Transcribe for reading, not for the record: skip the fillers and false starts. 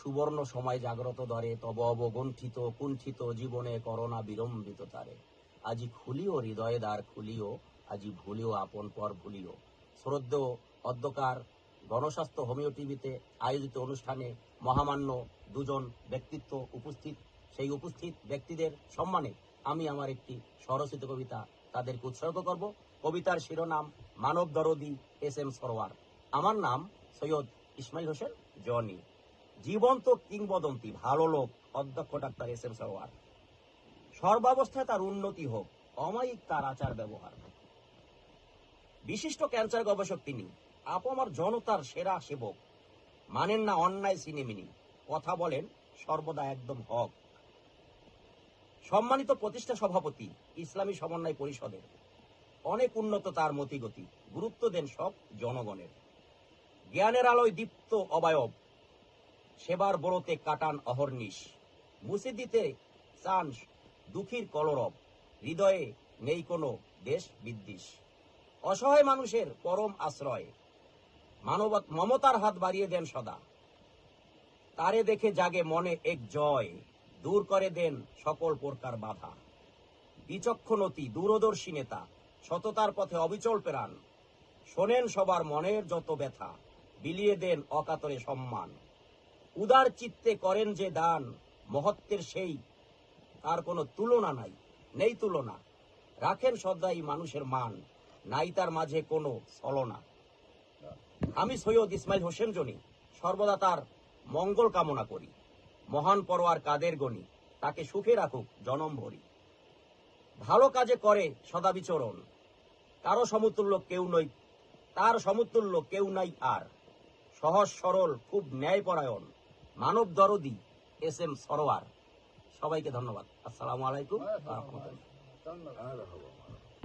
সুবর্ণ সময় জাগ্রত ধরে, তব অবগুণ্ঠিত কুণ্ঠিত জীবনে করোনা বিলম্বিত তারে। আজি খুলিও হৃদয়ে দ্বার খুলিও, আজি ভুলিও আপন পর ভুলিও। শ্রদ্ধেয় অধ্যকার গণস্বাস্থ্য হোমিও টিভিতে আয়োজিত অনুষ্ঠানে মহামান্য দুজন ব্যক্তিত্ব উপস্থিত। সেই উপস্থিত ব্যক্তিদের সম্মানে আমি আমার একটি স্বরচিত কবিতা তাদেরকে উৎসর্গ করব। কবিতার শিরোনাম মানব দরদি এস এম সরোয়ার। আমার নাম সৈয়দ ইসমাইল হোসেন জনি। জীবন্ত কিংবদন্তি ভালো লোক অধ্যক্ষ ডাক্তার এস এম সরোয়ার। সর্বাবস্থায় তার উন্নতি হোক, অমায়িক তার আচার ব্যবহার। বিশিষ্ট ক্যান্সার গবেষক তিনি, আপামর জনতার সেরা সেবক। মানেন না অন্যায় সিনেমিনি, কথা বলেন সর্বদা একদম হক। সম্মানিত প্রতিষ্ঠা সভাপতি ইসলামী সমন্বয় পরিষদের। অনেক উন্নত তার মতিগতি, গুরুত্ব দেন সব জনগণের। জ্ঞানের আলোয় দীপ্ত অবয়ব, সেবার বড়তে কাটান অহর্নিশ। মুছে দিতে চান দুঃখীর কলরব, হৃদয়ে নেই কোনো দেশ বিদ্বেষ। অসহায় মানুষের পরম আশ্রয়, মমতার হাত বাড়িয়ে দেন সদা। তারে দেখে জাগে মনে এক জয়, দূর করে দেন সকল প্রকার বাধা। বিচক্ষণতি দূরদর্শী নেতা, সততার পথে অবিচল প্রাণ। শোনেন সবার মনের যত ব্যথা, বিলিয়ে দেন অকাতরে সম্মান। উদার চিত্তে করেন যে দান, মহত্বের সেই তার কোনো তুলনা নাই, নেই তুলনা। রাখেন সদাই মানুষের মান, নাই তার মাঝে কোনো ছলনা। আমি সৈয়দ ইসমাইল হোসেন জনি সর্বদা তার মঙ্গল কামনা করি। মহান পরোয়ার কাদের গণি, তাকে সুখে রাখুক জনম ভরি। ভালো কাজে করে সদা বিচরণ, কারো সমতুল্য কেউ নই, তার সমতুল্য কেউ নাই আর। সহজ সরল খুব ন্যায়পরায়ণ, মানব দরদি এস এম সরোয়ার। সবাইকে ধন্যবাদ। আসসালামু আলাইকুম ওয়া রাহমাতুল্লাহ।